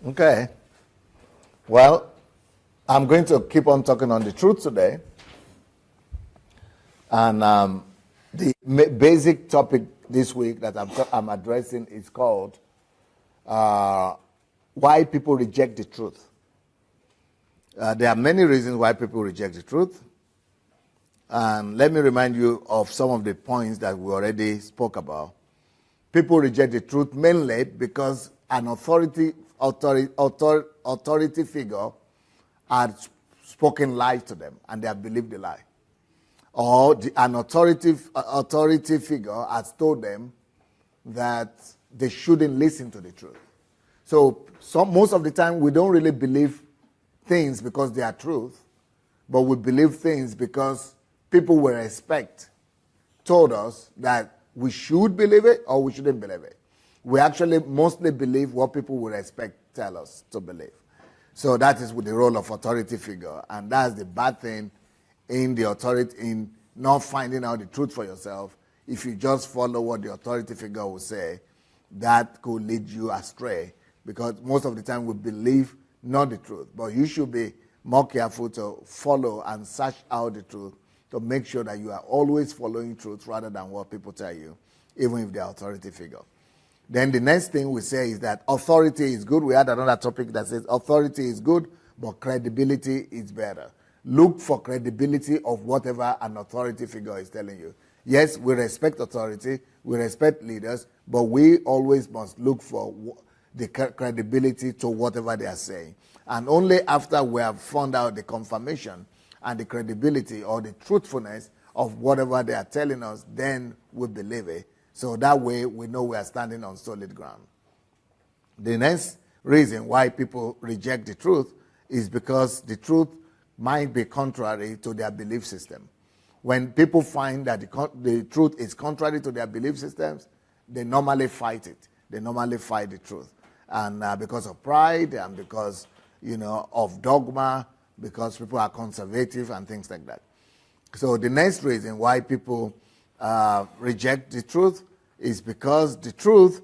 Okay. Well, I'm going to keep on talking on the truth today. And the basic topic this week that I'm addressing is called why people reject the truth. There are many reasons why people reject the truth. And let me remind you of some of the points that we already spoke about. People reject the truth mainly because an authority figure had spoken lies to them and they have believed the lie. Or an authority figure has told them that they shouldn't listen to the truth. So most of the time we don't really believe things because they are truth, but we believe things because people we respect told us that we should believe it or we shouldn't believe it. We actually mostly believe what people we respect tell us to believe. So that is with the role of authority figure, and that's the bad thing in the authority, in not finding out the truth for yourself. If you just follow what the authority figure will say, that could lead you astray, because most of the time we believe not the truth. But you should be more careful to follow and search out the truth to make sure that you are always following truth rather than what people tell you, even if they're authority figure. Then the next thing we say is that authority is good. We had another topic that says authority is good, but credibility is better. Look for credibility of whatever an authority figure is telling you. Yes, we respect authority, we respect leaders, but we always must look for the credibility to whatever they are saying. And only after we have found out the confirmation and the credibility or the truthfulness of whatever they are telling us, then we believe it. So that way we know we are standing on solid ground. The next reason why people reject the truth is because the truth might be contrary to their belief system. When people find that the truth is contrary to their belief systems, they normally fight it. They normally fight the truth. And because of pride and because, of dogma, because people are conservative and things like that. So the next reason why people reject the truth is because the truth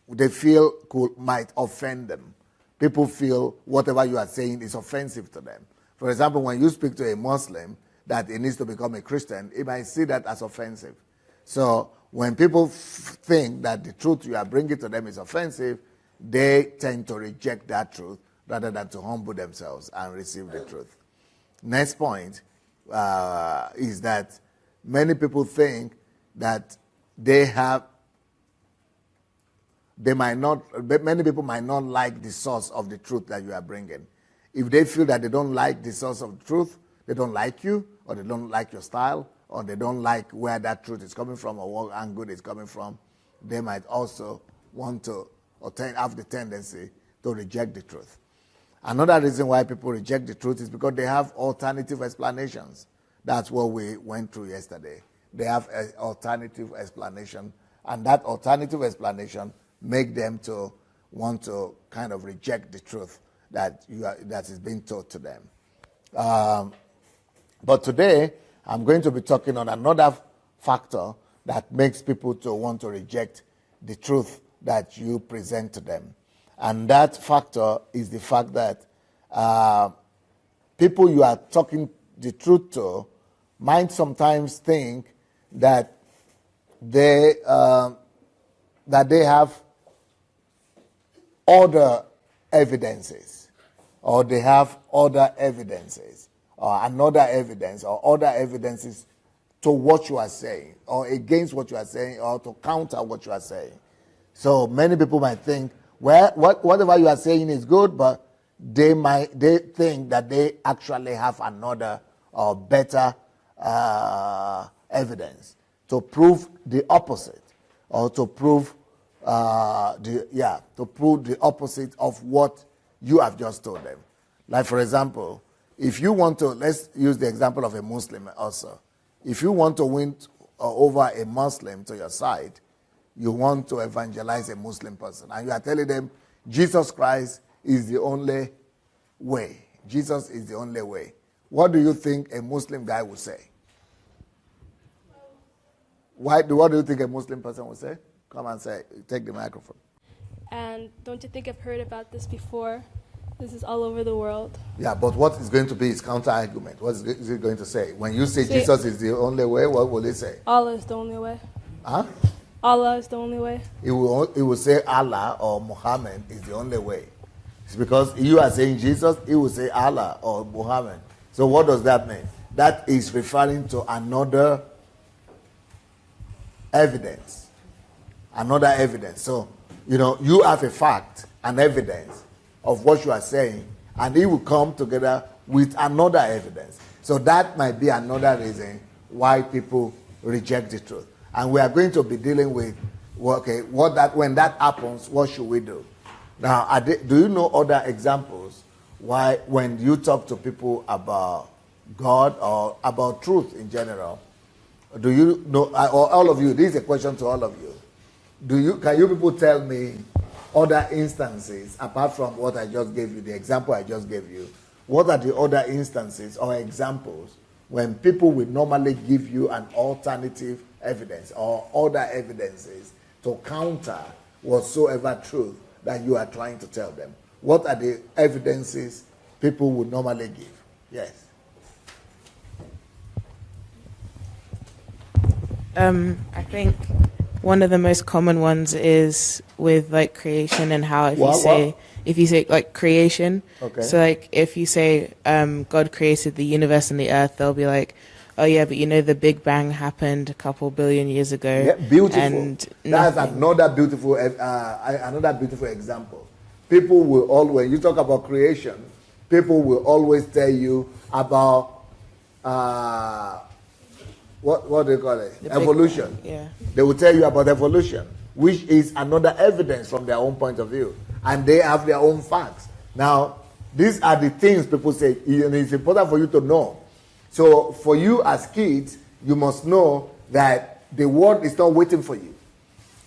they feel might offend them. People feel whatever you are saying is offensive to them. For example, when you speak to a Muslim that he needs to become a Christian, he might see that as offensive. So when people think that the truth you are bringing to them is offensive, they tend to reject that truth rather than to humble themselves and receive the truth. Next point is that many people think that many people might not like the source of the truth that you are bringing. If they feel that they don't like the source of the truth, they don't like you, or they don't like your style, or they don't like where that truth is coming from or what angle it's coming from, they might also want to or have the tendency to reject the truth. Another reason why people reject the truth is because they have alternative explanations. That's what we went through yesterday. They have an alternative explanation, and that alternative explanation make them to want to kind of reject the truth that is being taught to them. But today, I'm going to be talking on another factor that makes people to want to reject the truth that you present to them. And that factor is the fact that people you are talking the truth to might sometimes think that they have other evidences, or they have other evidences, or another evidence, or other evidences to what you are saying, or against what you are saying, or to counter what you are saying. So many people might think, well, whatever you are saying is good, but they think that they actually have another or better evidence to prove the opposite, or to prove the opposite of what you have just told them. Like, for example, if you want to, let's use the example of a Muslim also. If you want to win over a Muslim to your side, you want to evangelize a Muslim person, and you are telling them Jesus Christ is the only way. Jesus is the only way. What do you think a Muslim guy would say? What do you think a Muslim person would say? Come and say, take the microphone. And don't you think I've heard about this before? This is all over the world. Yeah, but what is going to be his counter-argument? What is it going to say? When you say Jesus is the only way, what will it say? Allah is the only way. Huh? Allah is the only way. It will say Allah or Muhammad is the only way. It's because you are saying Jesus, he will say Allah or Muhammad. So what does that mean? That is referring to another evidence. Another evidence. So, you have a fact, an evidence of what you are saying, and it will come together with another evidence. So that might be another reason why people reject the truth. And we are going to be dealing with, when that happens, what should we do? Now, do you know other examples why when you talk to people about God or about truth in general, do you know, or all of you, this is a question to all of you. Can you people tell me other instances, apart from what I just gave you, the example I just gave you, what are the other instances or examples when people will normally give you an alternative evidence or other evidences to counter whatsoever truth that you are trying to tell them? What are the evidences people would normally give? Yes. I think one of the most common ones is with like creation and how if you say like creation, okay. So like if you say God created the universe and the earth, they'll be like, oh yeah, but the Big Bang happened a couple billion years ago. Yeah, beautiful. And that's another beautiful example. People will always, when you talk about creation, people will always tell you about what do you call it? Evolution. Yeah. They will tell you about evolution, which is another evidence from their own point of view. And they have their own facts. Now, these are the things people say, and it's important for you to know. So for you as kids, you must know that the world is not waiting for you.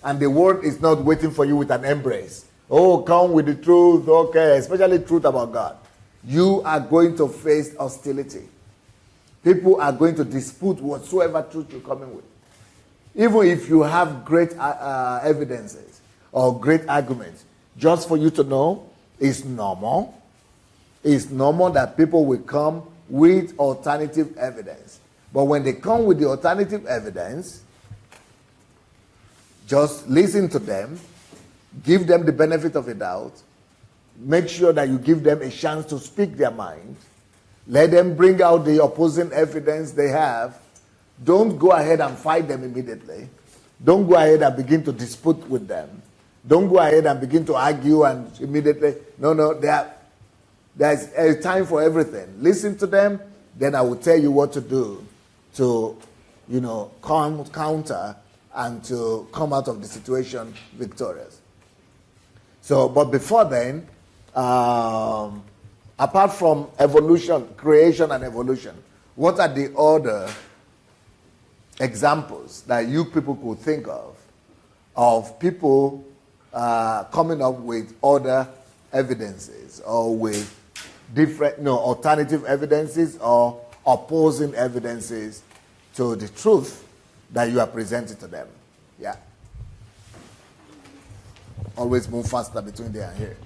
And the world is not waiting for you with an embrace. Oh, come with the truth, okay, especially truth about God. You are going to face hostility. People are going to dispute whatsoever truth you're coming with. Even if you have great evidences or great arguments, just for you to know, it's normal. It's normal that people will come with alternative evidence. But when they come with the alternative evidence, just listen to them, give them the benefit of a doubt, make sure that you give them a chance to speak their mind, let them bring out the opposing evidence they have. Don't go ahead and fight them immediately. Don't go ahead and begin to dispute with them. Don't go ahead and begin to argue and immediately. No, there's a time for everything. Listen to them, then I will tell you what to do to, counter and to come out of the situation victorious. So, but before then, apart from evolution, creation and evolution, what are the other examples that you people could think of people coming up with other evidences or with different, alternative evidences or opposing evidences to the truth that you are presenting to them? Yeah. Always move faster between there and here.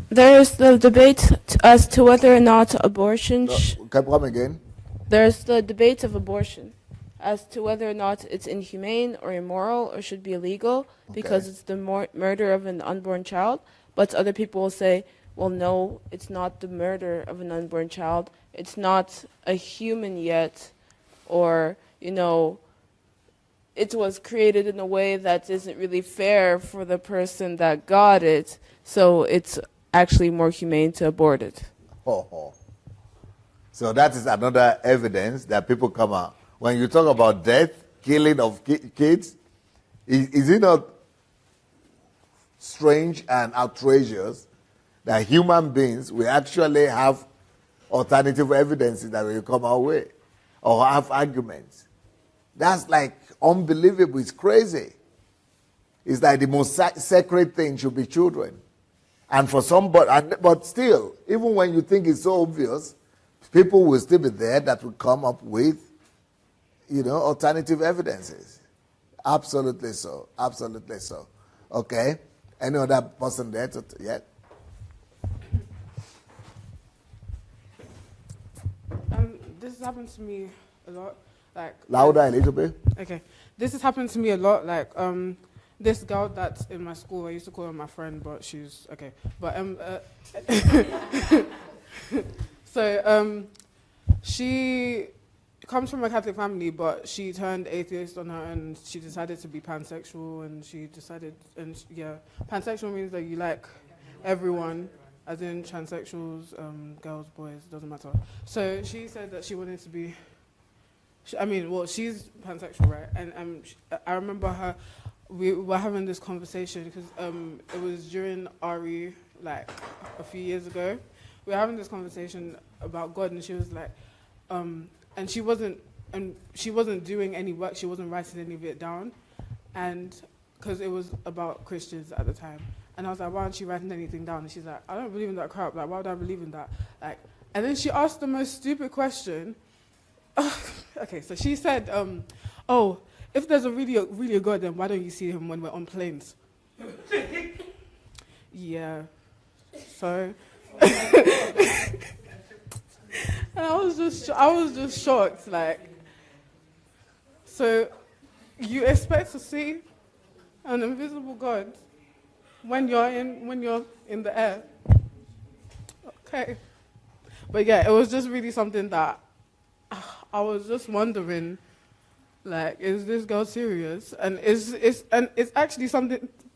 There is the debate as to whether or not abortion... Come again? There's the debate of abortion as to whether or not it's inhumane or immoral or should be illegal because it's the murder of an unborn child. But other people will say, well, no, it's not the murder of an unborn child. It's not a human yet, or, it was created in a way that isn't really fair for the person that got it, so it's actually more humane to abort it. So that is another evidence that people come out. When you talk about death, killing of kids, is it not strange and outrageous that human beings will actually have alternative evidences that will come our way or have arguments? That's like unbelievable. It's crazy. It's like the most sacred thing should be children. And for somebody, but still, even when you think it's so obvious, people will still be there that will come up with, alternative evidences. Absolutely so. Absolutely so. Okay. Any other person there? Yeah. This has happened to me a lot. Like Louder a little bit. Okay. This has happened to me a lot. Like this girl that's in my school, I used to call her my friend, but she's okay. But so she comes from a Catholic family, but she turned atheist on her own. She decided to be pansexual, and pansexual means that you like everyone, as in transsexuals, girls, boys, doesn't matter. So she said that she wanted to be. She's pansexual, right? And I remember we were having this conversation because it was during RE, like a few years ago. We were having this conversation about God, and she was like, and she wasn't doing any work. She wasn't writing any of it down, and because it was about Christians at the time. And I was like, why aren't you writing anything down? And she's like, I don't believe in that crap. Like, why would I believe in that? Like, and then she asked the most stupid question. Okay, so she said, if there's a really a God, then why don't you see him when we're on planes? Yeah. So, and I was just shocked. Like, so you expect to see an invisible God when you're in the air? Okay. But yeah, it was just really something that I was just wondering, like, is this girl serious? And it's actually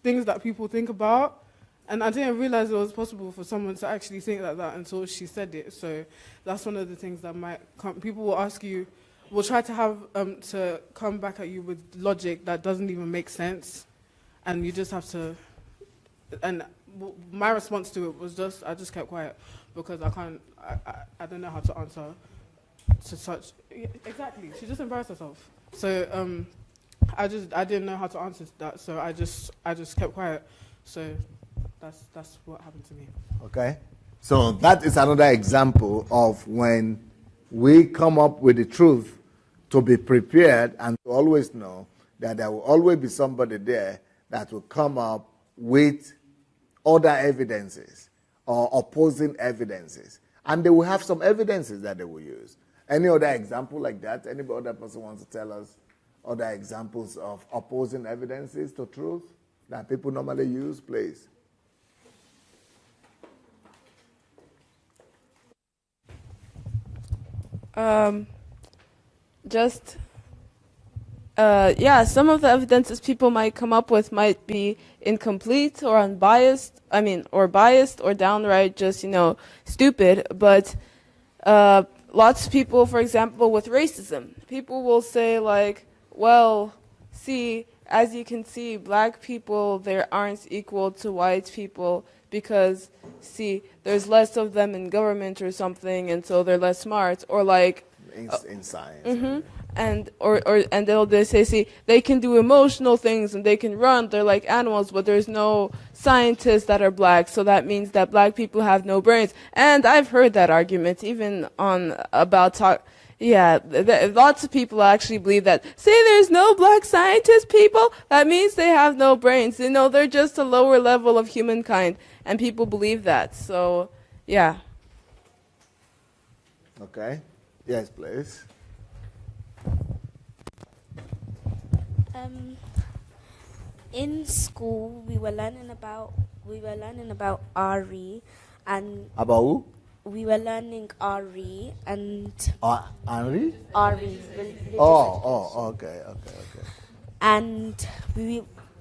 things that people think about, and I didn't realize it was possible for someone to actually think like that until she said it. So that's one of the things that might come. People will ask you, will try to have to come back at you with logic that doesn't even make sense, and you just have to. And my response to it was I just kept quiet because I don't know how to answer to such. Exactly, she just embarrassed herself. So I didn't know how to answer that, so I just kept quiet. So that's what happened to me. Okay, so that is another example of when we come up with the truth, to be prepared and to always know that there will always be somebody there that will come up with other evidences or opposing evidences. And they will have some evidences that they will use. Any other example like that? Any other person wants to tell us other examples of opposing evidences to truth that people normally use, please? Some of the evidences people might come up with might be incomplete or unbiased, or biased or downright just, stupid. But lots of people, for example, with racism, people will say like, well, see, as you can see, black people, they aren't equal to white people because, see, there's less of them in government or something, and so they're less smart, or like in science. Mm-hmm. And they say, see, they can do emotional things and they can run, they're like animals, but there's no scientists that are black, so that means that black people have no brains. And I've heard that argument even lots of people actually believe that, see, there's no black scientist people, that means they have no brains. They're just a lower level of humankind, and people believe that. So, yeah. Okay. Yes, please. In school, we were learning about RE, and about who? We were learning RE and Henri? RE. Okay. And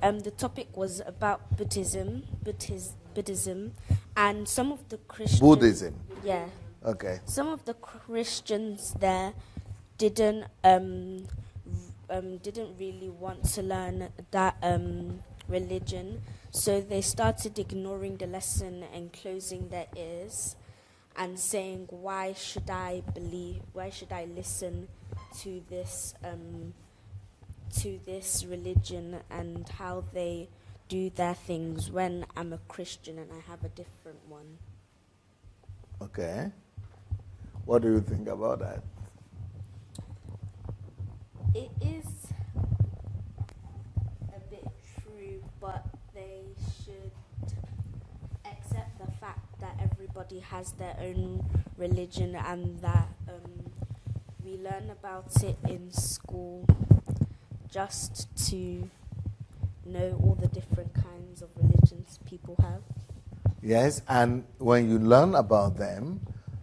the topic was about Buddhism, and some of the Christians. Buddhism. Yeah. Okay. Some of the Christians there didn't really want to learn that religion, so they started ignoring the lesson and closing their ears and saying, why should I listen to this religion and how they do their things when I'm a Christian and I have a different one. Okay. What do you think about that? It is a bit true, but they everybody has their own religion and that we learn about it in school just to know all the different kinds of religions people have. Yes, and when you learn about them,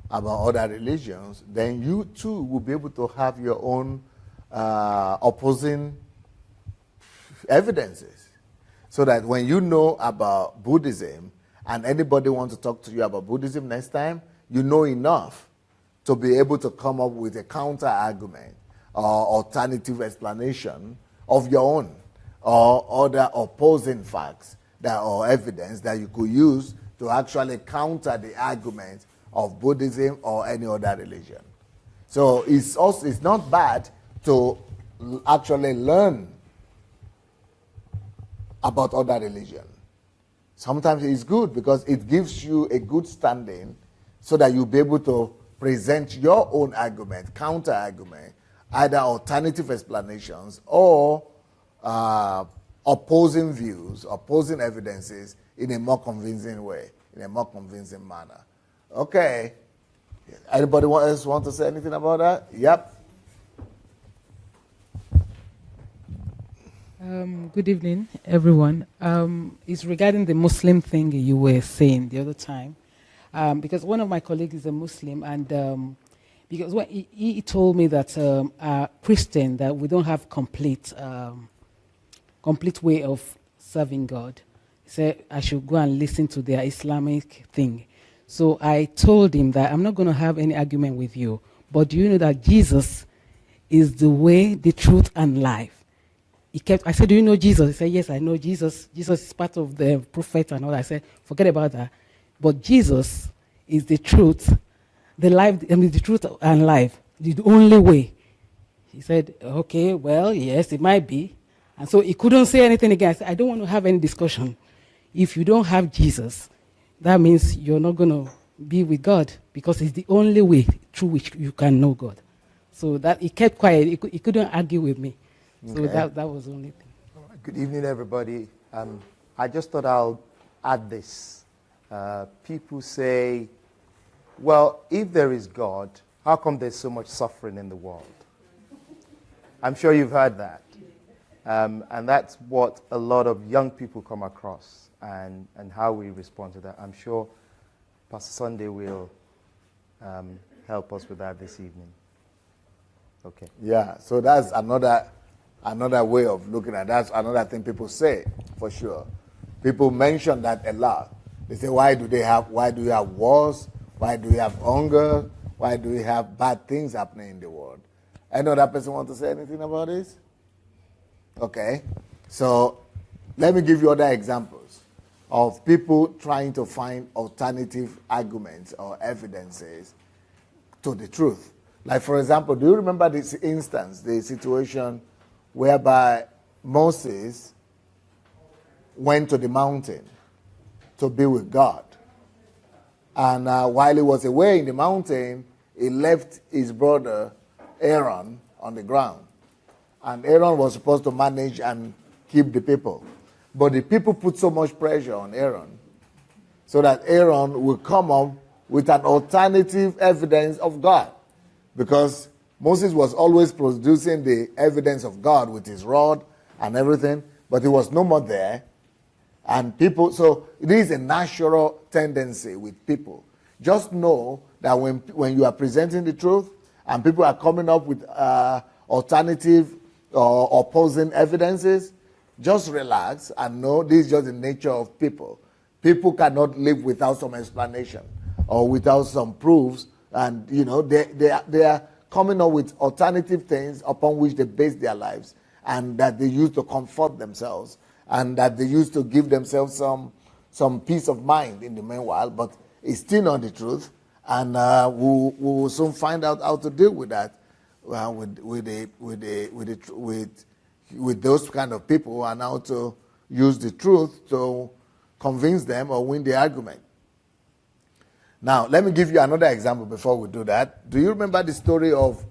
about other religions, then you too will be able to have your own opposing evidences. So that when you know about Buddhism and anybody wants to talk to you about Buddhism next time, you know enough to be able to come up with a counter argument or alternative explanation of your own or other opposing facts or evidence that you could use to actually counter the argument of Buddhism or any other religion. So it's not bad to actually learn about other religion. Sometimes it's good because it gives you a good standing so that you'll be able to present your own argument, counter argument, either alternative explanations or opposing views, opposing evidences in a more convincing way, in a more convincing manner. Okay. Anybody else want to say anything about that? Yep. Good evening, everyone. It's regarding the Muslim thing you were saying the other time. Because one of my colleagues is a Muslim, and because he told me that Christian, that we don't have complete way of serving God. He said I should go and listen to their Islamic thing. So I told him that I'm not going to have any argument with you, but do you know that Jesus is the way, the truth, and life? I said, do you know Jesus? He said, yes, I know Jesus. Jesus is part of the prophet and all that. I said, forget about that. But Jesus is the truth, the life, the truth and life, the only way. He said, okay, well, yes, it might be. And so he couldn't say anything again. I said, I don't want to have any discussion. If you don't have Jesus, that means you're not going to be with God because it's the only way through which you can know God. So that he kept quiet. He couldn't argue with me. So Okay. that was the only thing. Good evening, everybody. I just thought I'll add this. People say, well, if there is God, how come there's so much suffering in the world? I'm sure you've heard that. And that's what a lot of young people come across and how we respond to that. I'm sure Pastor Sunday will help us with that this evening. Okay. Yeah, so that's another way of looking at it. That's another thing people say, for sure. People mention that a lot. They say, why do you have wars? Why do we have hunger? Why do we have bad things happening in the world? Any other person want to say anything about this? Okay. So let me give you other examples of people trying to find alternative arguments or evidences to the truth. Like, for example, do you remember this instance, the situation whereby Moses went to the mountain to be with God? And while he was away in the mountain, he left his brother Aaron on the ground. And Aaron was supposed to manage and keep the people. But the people put so much pressure on Aaron so that Aaron will come up with an alternative evidence of God. Because Moses was always producing the evidence of God with his rod and everything, but he was no more there. And people, so it is a natural tendency with people. Just know that when you are presenting the truth and people are coming up with alternative or opposing evidences, just relax and know this is just the nature of people. People cannot live without some explanation or without some proofs. And, you know, they are coming up with alternative things upon which they base their lives and that they use to comfort themselves and that they use to give themselves some peace of mind in the meanwhile, but it's still not the truth. And we will soon find out how to deal with that, with those kind of people and how to use the truth to convince them or win the argument. Now, let me give you another example before we do that. Do you remember the story of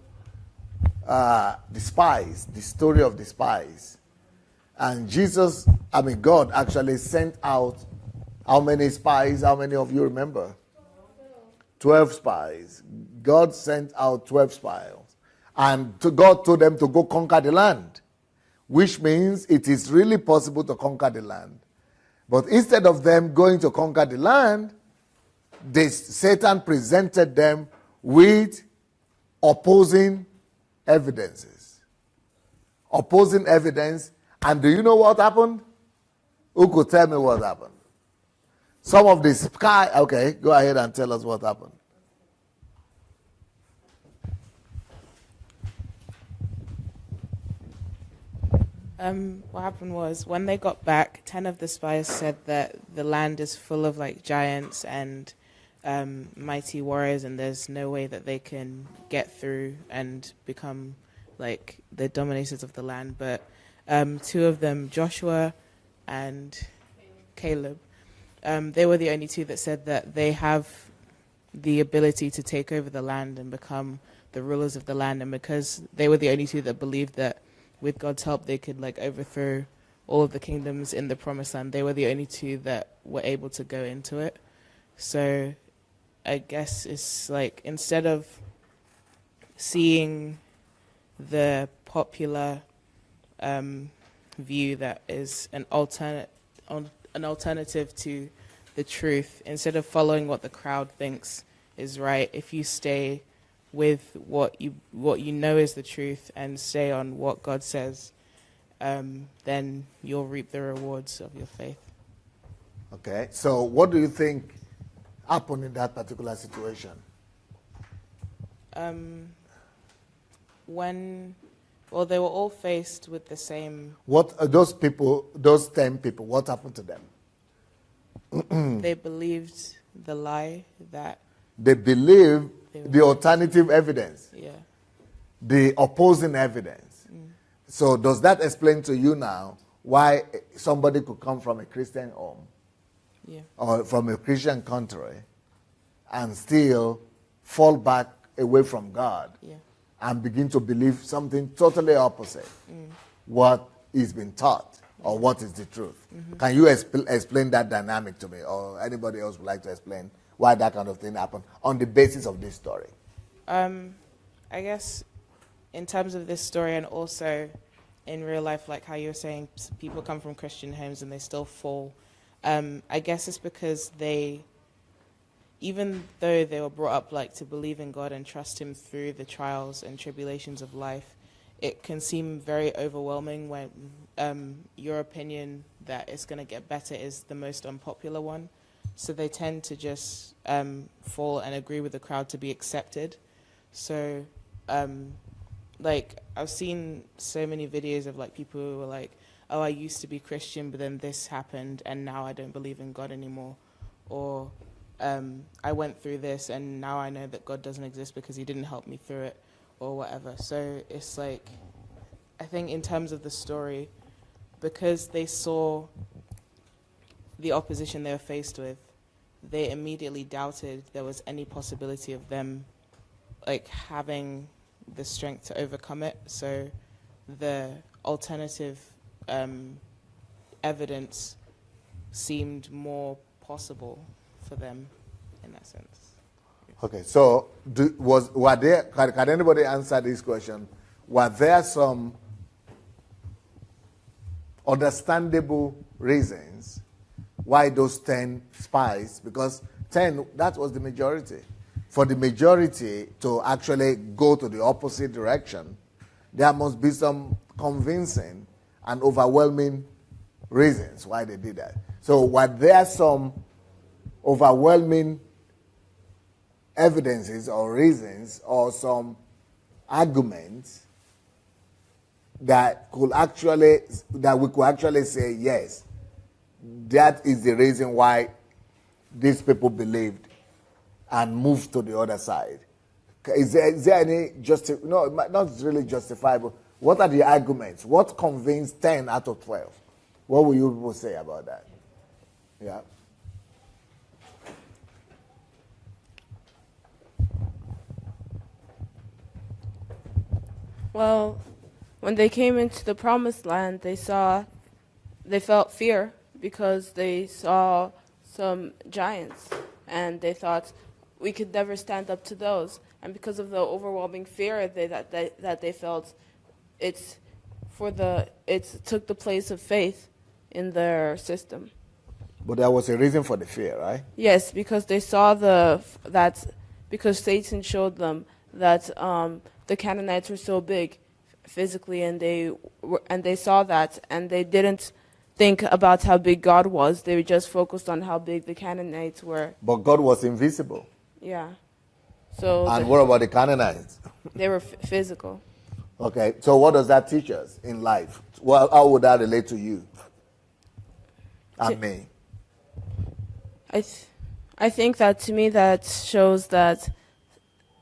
the spies, the story of the spies? And God actually sent out how many spies? How many of you remember? 12 spies. God sent out 12 spies. And God told them to go conquer the land, which means it is really possible to conquer the land. But instead of them going to conquer the land, Satan presented them with opposing evidences. Opposing evidence. And do you know what happened? Who could tell me what happened? Some of the sky. Okay, go ahead and tell us what happened. What happened was when they got back, 10 of the spies said that the land is full of like giants and mighty warriors, and there's no way that they can get through and become like the dominators of the land. But 2 of them, Joshua and Caleb, they were the only 2 that said that they have the ability to take over the land and become the rulers of the land. And because they were the only 2 that believed that with God's help they could like overthrow all of the kingdoms in the promised land, they were the only 2 that were able to go into it. So I guess it's like, instead of seeing the popular view that is an alternative to the truth, instead of following what the crowd thinks is right, if you stay with what you know is the truth and stay on what God says, then you'll reap the rewards of your faith. Okay, so what do you think happened in that particular situation? Well, they were all faced with the same. What those people, those 10 people, what happened to them? They believed the lie that. They believed the alternative evidence. Yeah. The opposing evidence. So does that explain to you now why somebody could come from a Christian home, or from a Christian country, and still fall back away from God, and begin to believe something totally opposite what is being taught, or what is the truth? Can you explain that dynamic to me, or anybody else would like to explain why that kind of thing happened on the basis of this story? I guess in terms of this story, and also in real life, like how you were saying, people come from Christian homes and they still fall. I guess it's because even though they were brought up like to believe in God and trust Him through the trials and tribulations of life, it can seem very overwhelming when your opinion that it's going to get better is the most unpopular one. So they tend to just fall and agree with the crowd to be accepted. So, like, I've seen so many videos of like people who were like, "Oh, I used to be Christian, but then this happened, and now I don't believe in God anymore," or "I went through this, and now I know that God doesn't exist because He didn't help me through it," or whatever. So it's like, I think in terms of the story, because they saw the opposition they were faced with, they immediately doubted there was any possibility of them like having the strength to overcome it. So the alternative evidence seemed more possible for them in that sense. Okay, so can anybody answer this question? Were there some understandable reasons why those 10 spies, because 10, that was the majority. For the majority to actually go to the opposite direction, there must be some convincing and overwhelming reasons why they did that. So were there some overwhelming evidences or reasons or some arguments that we could actually say, yes, that is the reason why these people believed and moved to the other side? Is there any no, not really justifiable. What are the arguments? What convinced 10 out of 12? What will you people say about that? Yeah. Well, when they came into the promised land, they felt fear because they saw some giants, and they thought, we could never stand up to those. And because of the overwhelming fear that they felt, it took the place of faith in their system. But there was a reason for the fear, right? Yes, because they saw because Satan showed them that the Canaanites were so big physically, and they saw that, and they didn't think about how big God was. They just focused on how big the Canaanites were. But God was invisible. Yeah. So. And what about the Canaanites? They were physical. Okay, so what does that teach us in life? Well, how would that relate to you and me? I think that, to me, that shows that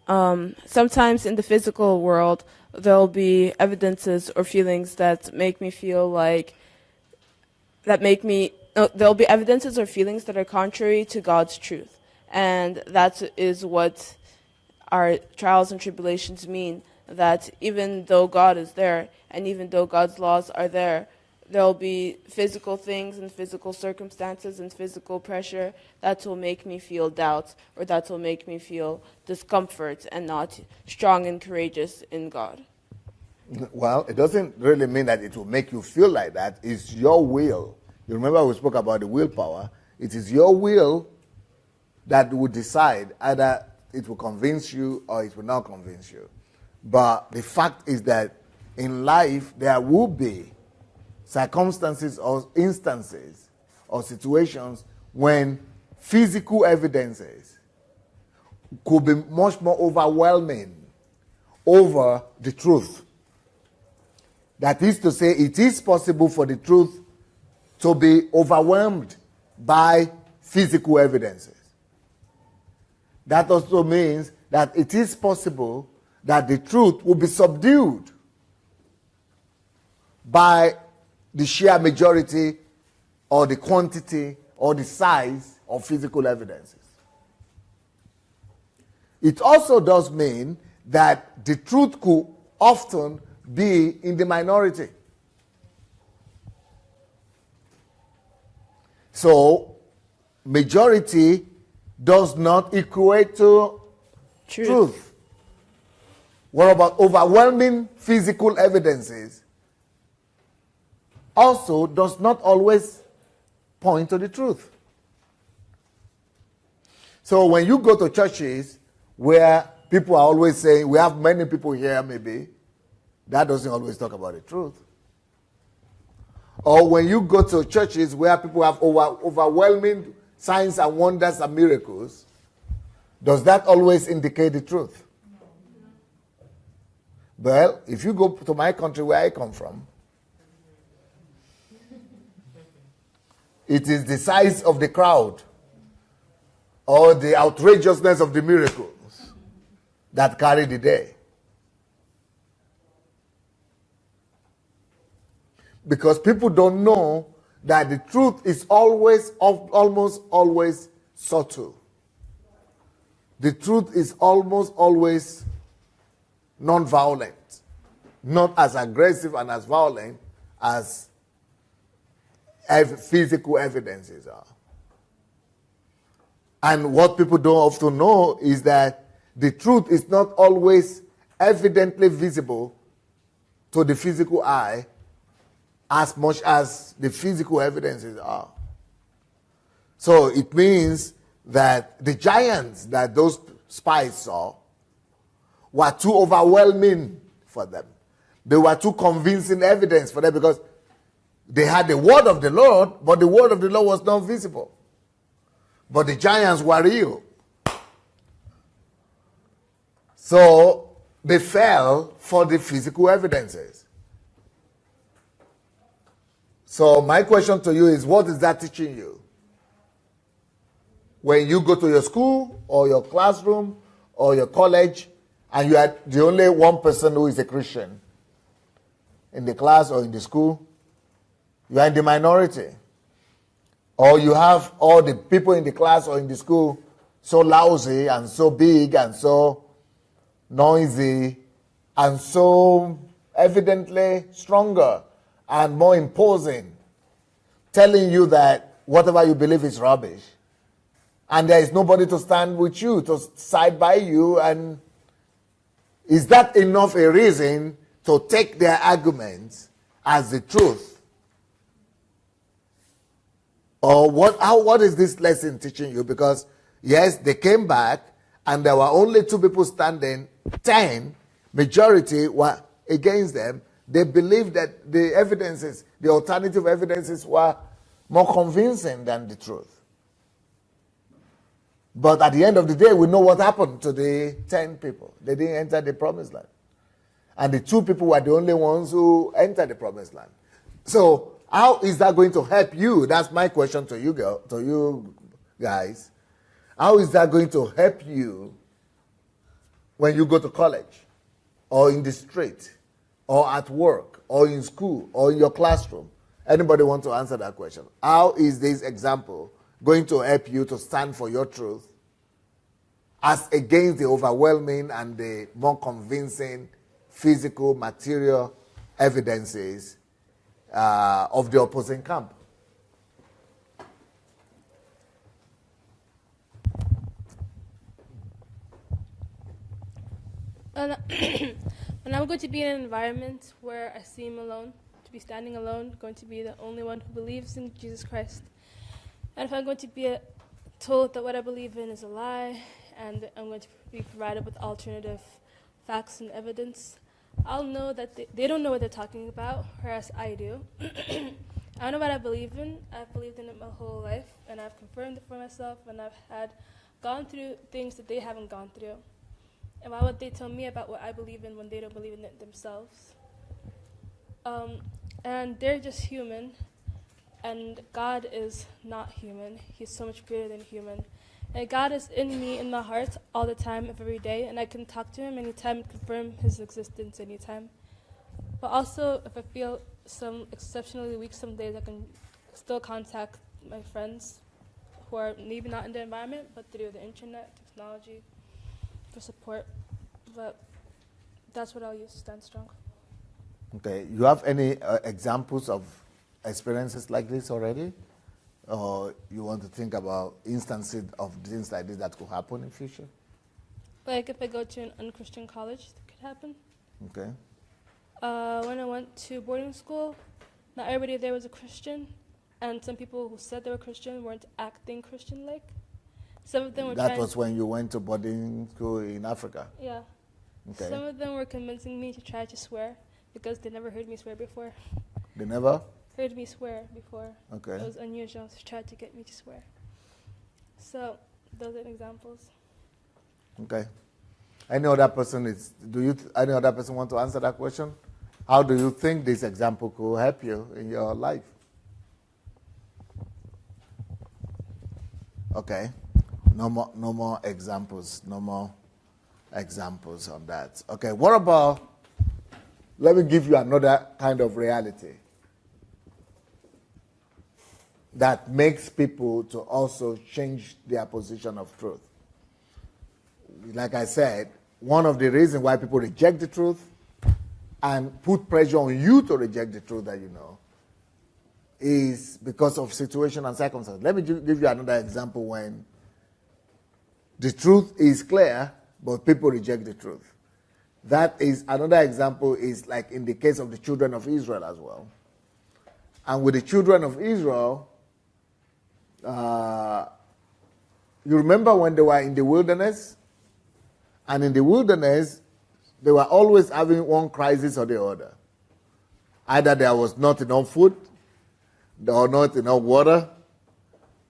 sometimes in the physical world there'll be evidences or feelings that make me feel like there'll be evidences or feelings that are contrary to God's truth, and that is what our trials and tribulations mean. That even though God is there, and even though God's laws are there, there'll be physical things and physical circumstances and physical pressure that will make me feel doubt, or that will make me feel discomfort and not strong and courageous in God. Well, it doesn't really mean that it will make you feel like that. It's your will. You remember we spoke about the willpower. It is your will that will decide either it will convince you or it will not convince you. But the fact is that in life there will be circumstances or instances or situations when physical evidences could be much more overwhelming over the truth. That is to say, it is possible for the truth to be overwhelmed by physical evidences. That also means that it is possible that the truth will be subdued by the sheer majority or the quantity or the size of physical evidences. It also does mean that the truth could often be in the minority. So, majority does not equate to truth. What about overwhelming physical evidences? Also does not always point to the truth. So when you go to churches where people are always saying, we have many people here maybe, that doesn't always talk about the truth. Or when you go to churches where people have overwhelming signs and wonders and miracles, does that always indicate the truth? Well, if you go to my country where I come from, it is the size of the crowd or the outrageousness of the miracles that carry the day. Because people don't know that the truth is almost always subtle. The truth is almost always non-violent, not as aggressive and as violent as physical evidences are. And what people don't often know is that the truth is not always evidently visible to the physical eye as much as the physical evidences are. So it means that the giants that those spies saw were too overwhelming for them. They were too convincing evidence for them because they had the word of the Lord, but the word of the Lord was not visible. But the giants were real. So they fell for the physical evidences. So my question to you is, what is that teaching you? When you go to your school or your classroom or your college and you are the only one person who is a Christian in the class or in the school, you are in the minority. Or you have all the people in the class or in the school so lousy and so big and so noisy and so evidently stronger and more imposing, telling you that whatever you believe is rubbish. and there is nobody to stand with you, to side by you, and is that enough a reason to take their arguments as the truth? Or what is this lesson teaching you? Because yes, they came back and there were only 2 people standing, 10, majority were against them. They believed that the evidences, the alternative evidences were more convincing than the truth. But at the end of the day, we know what happened to the 10 people. They didn't enter the promised land. And the 2 people were the only ones who entered the promised land. So how is that going to help you? That's my question to you guys. How is that going to help you when you go to college, or in the street, or at work, or in school, or in your classroom? Anybody want to answer that question? How is this example going to help you to stand for your truth as against the overwhelming and the more convincing physical, material evidences of the opposing camp? When I'm going to be in an environment where I seem alone, to be standing alone, going to be the only one who believes in Jesus Christ, and if I'm going to be told that what I believe in is a lie, and I'm going to be provided with alternative facts and evidence, I'll know that they don't know what they're talking about, whereas I do. I know what I believe in. I've believed in it my whole life, and I've confirmed it for myself, and I've gone through things that they haven't gone through. And why would they tell me about what I believe in when they don't believe in it themselves? And they're just human, and God is not human. He's so much greater than human. And God is in me, in my heart, all the time, every day, and I can talk to him anytime, confirm his existence anytime. But also, if I feel exceptionally weak some days, I can still contact my friends who are maybe not in the environment, but through the internet, technology, for support. But that's what I'll use to stand strong. Okay. You have any examples of experiences like this already? Or you want to think about instances of things like this that could happen in future? Like if I go to an unchristian college, that could happen. Okay. When I went to boarding school, not everybody there was a Christian, and some people who said they were Christian weren't acting Christian-like. Some of them were That was when you went to boarding school in Africa? Yeah. Okay. Some of them were convincing me to try to swear because they never heard me swear before. They never? Heard me swear before. Okay. It was unusual to try to get me to swear. So those are examples. Okay. Any other person want to answer that question? How do you think this example could help you in your life? Okay. No more examples. No more examples on that. Okay. What about, let me give you another kind of reality that makes people to also change their position of truth. Like I said, one of the reasons why people reject the truth and put pressure on you to reject the truth that you know is because of situation and circumstance. Let me give you another example when the truth is clear, but people reject the truth. That is another example is like in the case of the children of Israel as well. And with the children of Israel, you remember when they were in the wilderness? And in the wilderness, they were always having one crisis or the other. Either there was not enough food, or not enough water,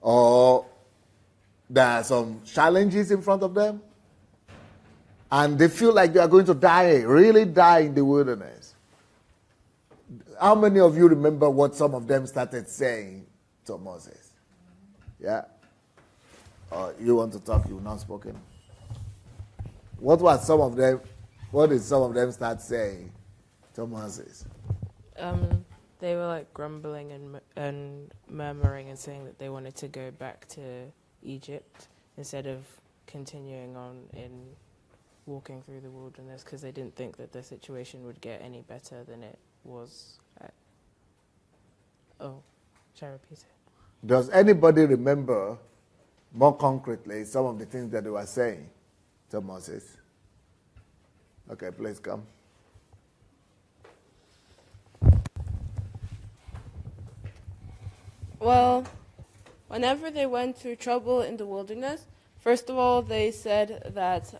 or there are some challenges in front of them. And they feel like they are going to die, really die in the wilderness. How many of you remember what some of them started saying to Moses? Yeah? Or you want to talk, you've not spoken? What did some of them start saying to Moses? They were like grumbling and murmuring and saying that they wanted to go back to Egypt instead of continuing on in walking through the wilderness because they didn't think that the situation would get any better than it was. Shall I repeat it? Does anybody remember more concretely some of the things that they were saying to Moses. Okay, please come. Well, whenever they went through trouble in the wilderness, first of all, they said that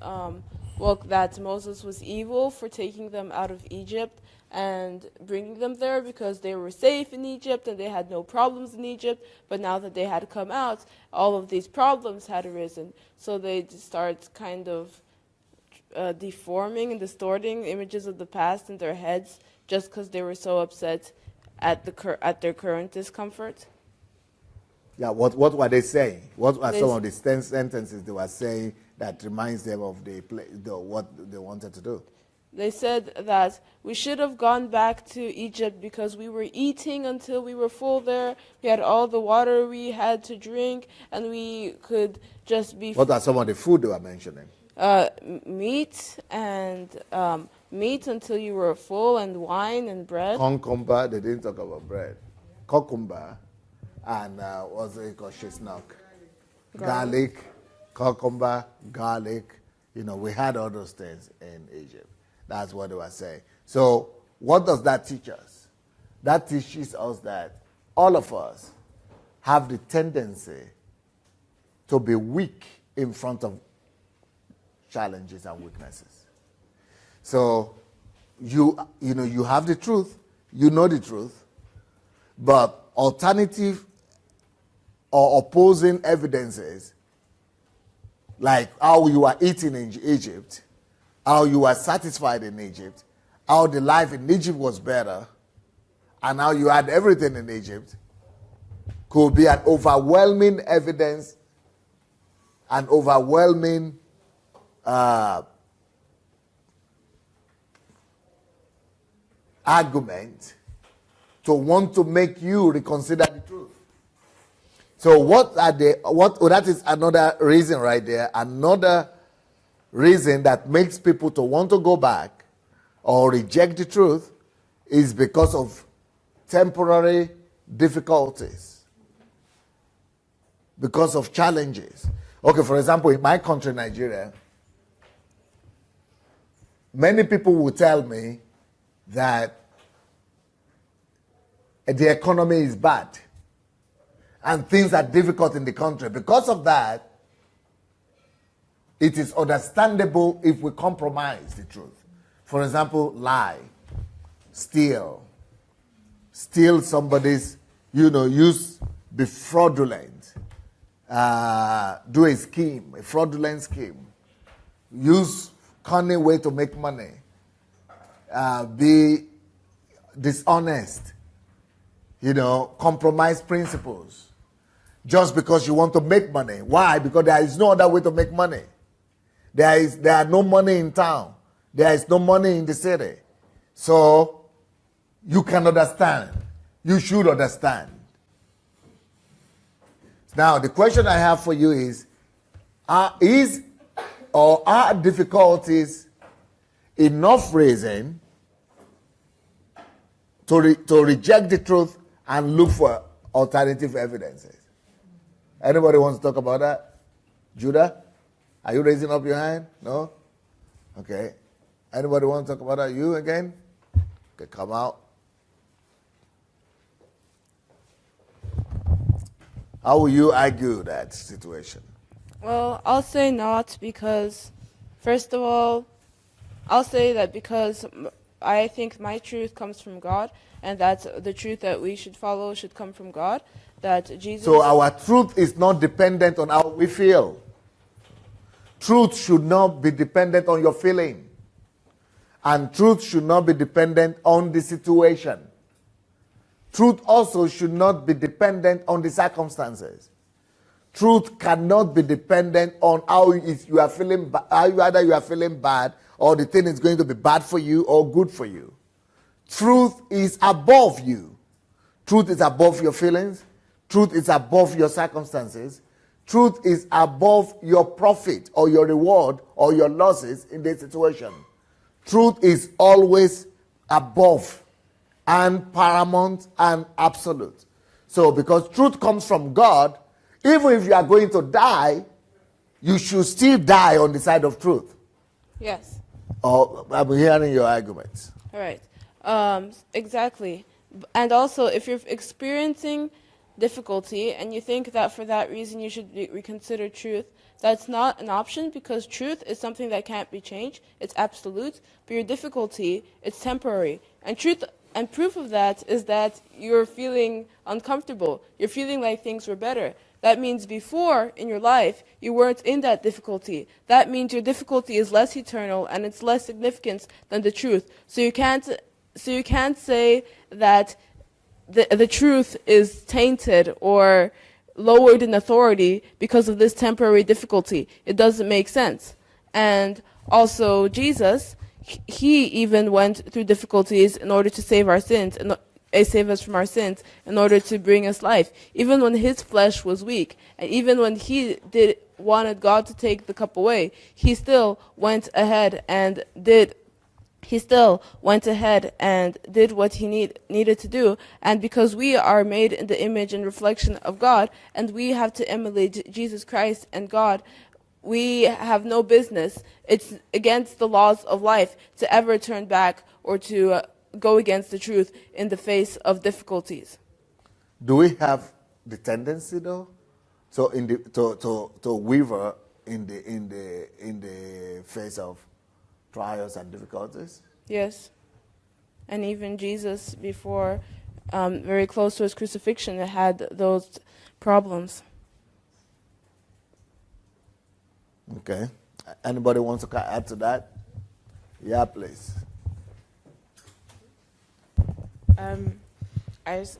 that Moses was evil for taking them out of Egypt and bringing them there because they were safe in Egypt and they had no problems in Egypt. But now that they had come out, all of these problems had arisen. So they just start kind of deforming and distorting images of the past in their heads just because they were so upset at their current discomfort. Yeah, what were they saying? What were some of the sentences they were saying that reminds them of what they wanted to do? They said that we should have gone back to Egypt because we were eating until we were full there. We had all the water we had to drink, and we could just be... What are some of the food they were mentioning? Meat and meat until you were full, and wine and bread. Cucumber, they didn't talk about bread. Cucumber and what's it called? Chestnut. Garlic, cucumber, garlic. We had all those things in Egypt. That's what they were saying. So what does that teach us? That teaches us that all of us have the tendency to be weak in front of challenges and weaknesses. So you have the truth, you know the truth, but alternative or opposing evidences, like how you are eating in Egypt, how you are satisfied in Egypt, how the life in Egypt was better, and how you had everything in Egypt, could be an overwhelming evidence, an overwhelming argument to want to make you reconsider the truth. So that is another reason right there, another reason that makes people to want to go back or reject the truth is because of temporary difficulties, because of challenges. Okay, for example, in my country, Nigeria, many people will tell me that the economy is bad and things are difficult in the country. Because of that, it is understandable if we compromise the truth. For example, lie, steal somebody's, be fraudulent, do a scheme, a fraudulent scheme, use cunning way to make money, be dishonest, compromise principles, just because you want to make money. Why? Because there is no other way to make money. There are no money in town. There is no money in the city. So you can understand. You should understand. Now, the question I have for you is, are difficulties enough reason to reject the truth and look for alternative evidences? Anybody wants to talk about that? Judah? Are you raising up your hand? No? Okay. Anybody want to talk about that? You again? Okay, come out. How will you argue that situation? Well, I'll say not because, first of all, I'll say that because I think my truth comes from God, and that the truth that we should follow should come from God. That Jesus. So our truth is not dependent on how we feel. Truth should not be dependent on your feeling. And truth should not be dependent on the situation. Truth also should not be dependent on the circumstances. Truth cannot be dependent on how you are feeling, either you are feeling bad or the thing is going to be bad for you or good for you. Truth is above you. Truth is above your feelings. Truth is above your circumstances. Truth is above your profit or your reward or your losses in this situation. Truth is always above and paramount and absolute. So because truth comes from God, Even if you are going to die, you should still die on the side of truth. Yes. Or I'm hearing your arguments. All right. Exactly. And also, if you're experiencing difficulty and you think that for that reason you should reconsider truth, that's not an option, because truth is something that can't be changed. It's absolute. But your difficulty, it's temporary. And truth and proof of that is that you're feeling uncomfortable. You're feeling like things were better. That means before in your life you weren't in that difficulty. That means your difficulty is less eternal and it's less significant than the truth. So you can't say that the truth is tainted or lowered in authority because of this temporary difficulty. It doesn't make sense. And also Jesus, he even went through difficulties in order to save our sins, and save us from our sins, in order to bring us life. Even when his flesh was weak, and even when he wanted God to take the cup away, he still went ahead and did. He still went ahead and did what he needed to do. And because we are made in the image and reflection of God, and we have to emulate Jesus Christ and God, we have no business. It's against the laws of life to ever turn back or to go against the truth in the face of difficulties. Do we have the tendency, though, to waver in the face of trials and difficulties? Yes. And even Jesus, before, very close to his crucifixion, had those problems. Okay. Anybody wants to add to that? Yeah, please.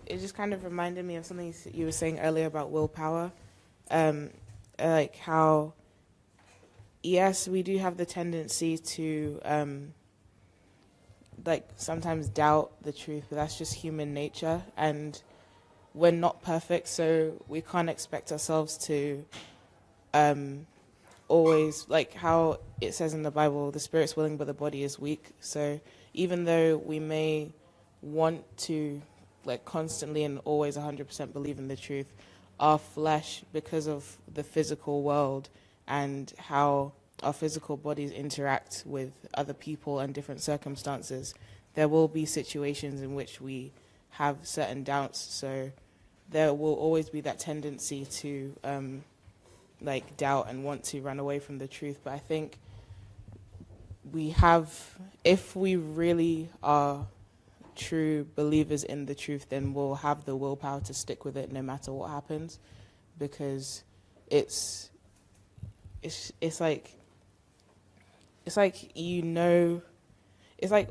It just kind of reminded me of something you were saying earlier about willpower. Like how, yes, we do have the tendency to like sometimes doubt the truth, but that's just human nature, and we're not perfect, so we can't expect ourselves to always, like how it says in the Bible, the spirit's willing but the body is weak. So even though we may want to like constantly and always 100% believe in the truth, our flesh, because of the physical world and how our physical bodies interact with other people and different circumstances, there will be situations in which we have certain doubts. So there will always be that tendency to like doubt and want to run away from the truth. But I think we have, if we really are true believers in the truth, then we'll have the willpower to stick with it no matter what happens, because it's like it's like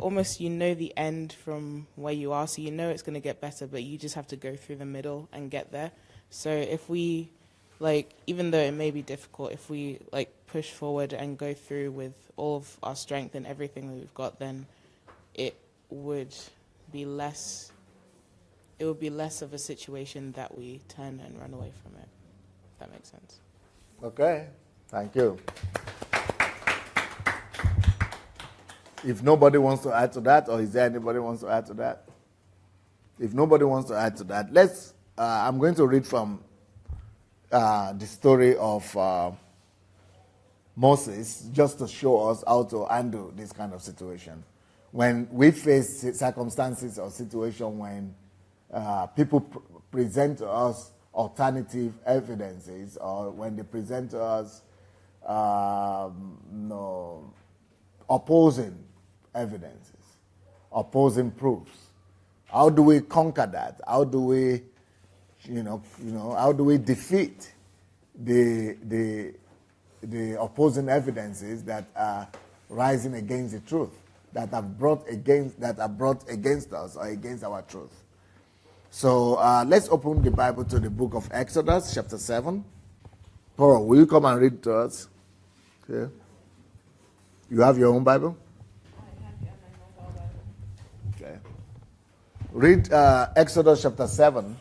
almost you know the end from where you are, so you know it's going to get better, but you just have to go through the middle and get there. So if we, like, even though it may be difficult, if we like push forward and go through with all of our strength and everything that we've got, then it would be less of a situation that we turn and run away from it. If that makes sense. Okay, thank you. If nobody wants to add to that, or is there anybody wants to add to that? If nobody wants to add to that, I'm going to read from the story of Moses, just to show us how to handle this kind of situation. When we face circumstances or situation when people present to us alternative evidences, or when they present to us opposing evidences, opposing proofs, how do we conquer that? How do we, how do we defeat the opposing evidences that are rising against the truth, that are brought against us or against our truth? So let's open the Bible to the book of Exodus, chapter 7. Paul, will you come and read to us? Okay. You have your own Bible? I have my mobile Bible. Okay. Read Exodus chapter 7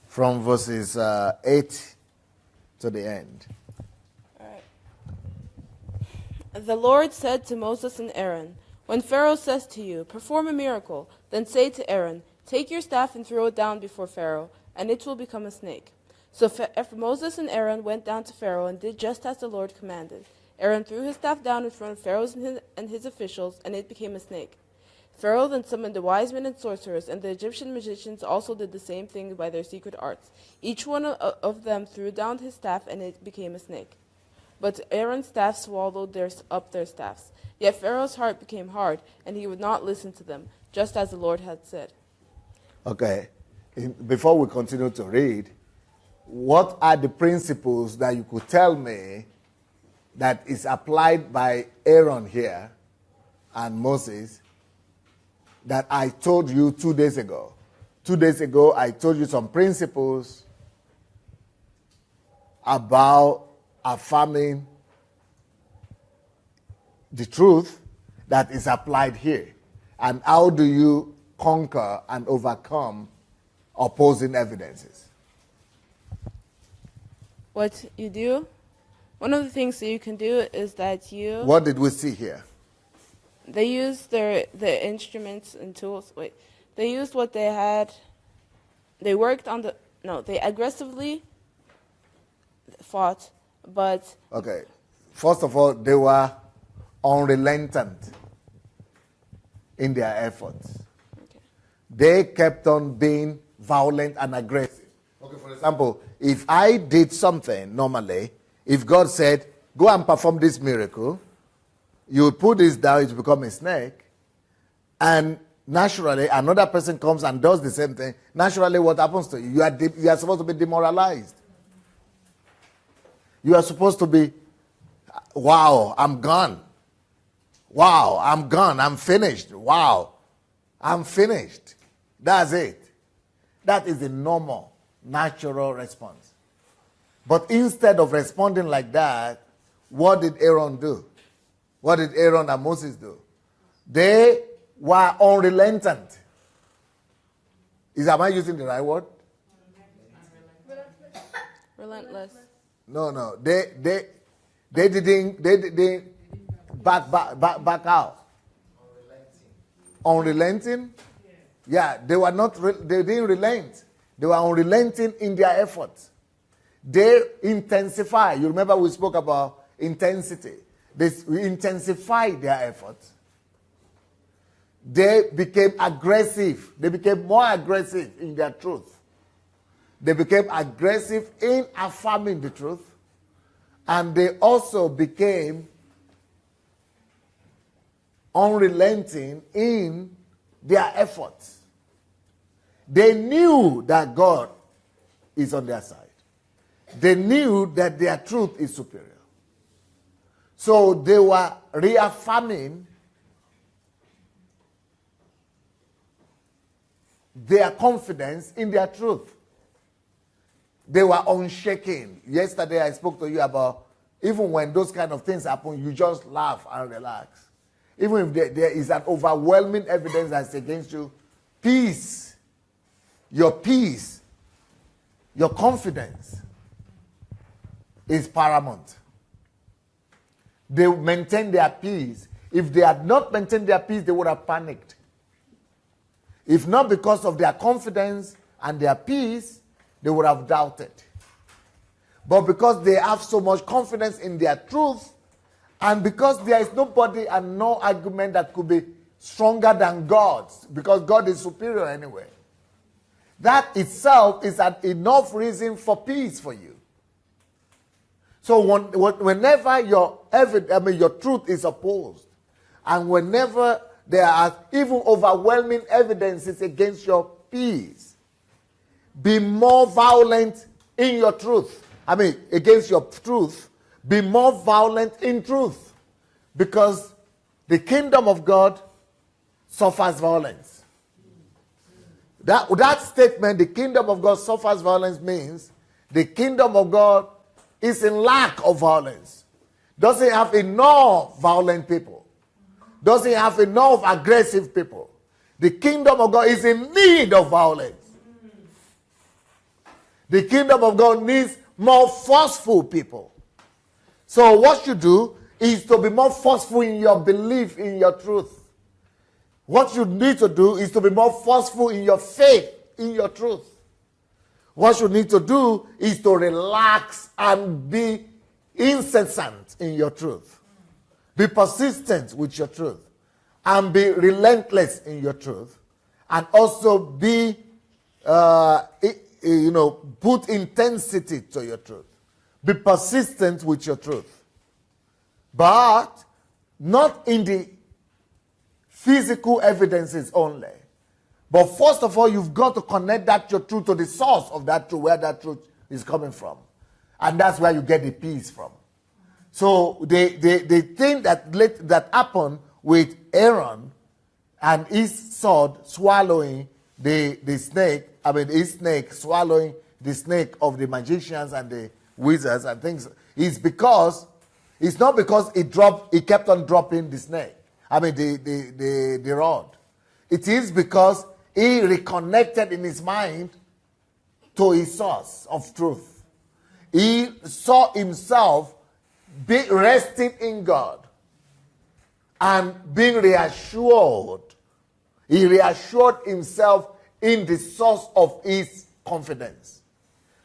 from verses 8 to the end. All right. The Lord said to Moses and Aaron, "When Pharaoh says to you, 'Perform a miracle,' then say to Aaron, 'Take your staff and throw it down before Pharaoh, and it will become a snake.' So Moses and Aaron went down to Pharaoh and did just as the Lord commanded. Aaron threw his staff down in front of Pharaoh and his officials, and it became a snake. Pharaoh then summoned the wise men and sorcerers, and the Egyptian magicians also did the same thing by their secret arts. Each one of them threw down his staff, and it became a snake. But Aaron's staff swallowed up their staffs. Yet Pharaoh's heart became hard, and he would not listen to them, just as the Lord had said. Okay. Before we continue to read, what are the principles that you could tell me that is applied by Aaron here and Moses that I told you 2 days ago? 2 days ago, I told you some principles about affirming the truth that is applied here. And how do you conquer and overcome opposing evidences? What you do, one of the things that you can do is that you... What did we see here? They used the instruments and tools. They used what they had. They worked on they aggressively fought, but... Okay. First of all, they were unrelentant in their efforts. Okay. They kept on being violent and aggressive. Okay, for example, if I did something normally, if God said, go and perform this miracle, you would put this down, it will become a snake, and naturally another person comes and does the same thing. Naturally, what happens to you? You are supposed to be demoralized. You are supposed to be, wow, I'm gone. Wow, I'm gone. I'm finished. Wow, I'm finished. That's it. That is the normal, natural response. But instead of responding like that, what did Aaron do? What did Aaron and Moses do? They were unrelentant. Am I using the right word? Relentless. No. They didn't back out. Unrelenting? Yeah, they didn't relent. They were unrelenting in their efforts. They intensify. You remember we spoke about intensity. They intensified their efforts. They became aggressive. They became more aggressive in their truth. They became aggressive in affirming the truth. And they also became unrelenting in their efforts. They knew that God is on their side. They knew that their truth is superior. So they were reaffirming their confidence in their truth. They were unshaken. Yesterday I spoke to you about even when those kind of things happen, you just laugh and relax. Even if there is an overwhelming evidence that's against you, peace, your confidence is paramount. They maintain their peace. If they had not maintained their peace, they would have panicked. If not because of their confidence and their peace, they would have doubted. But because they have so much confidence in their truth, and because there is nobody and no argument that could be stronger than God's, because God is superior anyway, that itself is an enough reason for peace for you. So whenever your truth is opposed, and whenever there are even overwhelming evidences against your peace, be more violent in your truth. Against your truth, be more violent in truth. Because the kingdom of God suffers violence. That statement, the kingdom of God suffers violence, means the kingdom of God is in lack of violence. Doesn't have enough violent people. Doesn't have enough aggressive people. The kingdom of God is in need of violence. The kingdom of God needs more forceful people. So what you do is to be more forceful in your belief in your truth. What you need to do is to be more forceful in your faith in your truth. What you need to do is to relax and be incessant in your truth. Be persistent with your truth. And be relentless in your truth. And also be, put intensity to your truth. Be persistent with your truth. But not in the physical evidences only. But first of all, you've got to connect that your truth to the source of that truth, where that truth is coming from. And that's where you get the peace from. So the thing that happened with Aaron and his sword swallowing the snake, his snake swallowing the snake of the magicians and the wizards and things, is because, it's not because he kept on dropping the snake, the rod. It is because he reconnected in his mind to his source of truth. He saw himself resting in God and being reassured. He reassured himself in the source of his confidence.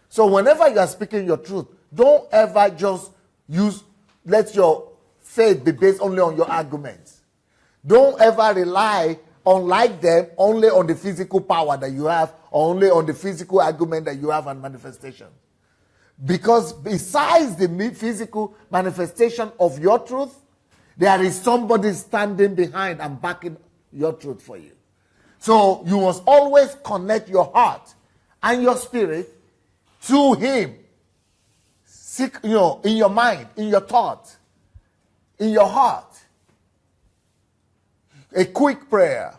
So whenever you are speaking your truth, don't ever just let your faith be based only on your arguments. Don't ever rely, unlike them, only on the physical power that you have, or only on the physical argument that you have and manifestation. Because besides the physical manifestation of your truth, there is somebody standing behind and backing your truth for you. So you must always connect your heart and your spirit to him. In your mind, in your thought, in your heart. A quick prayer,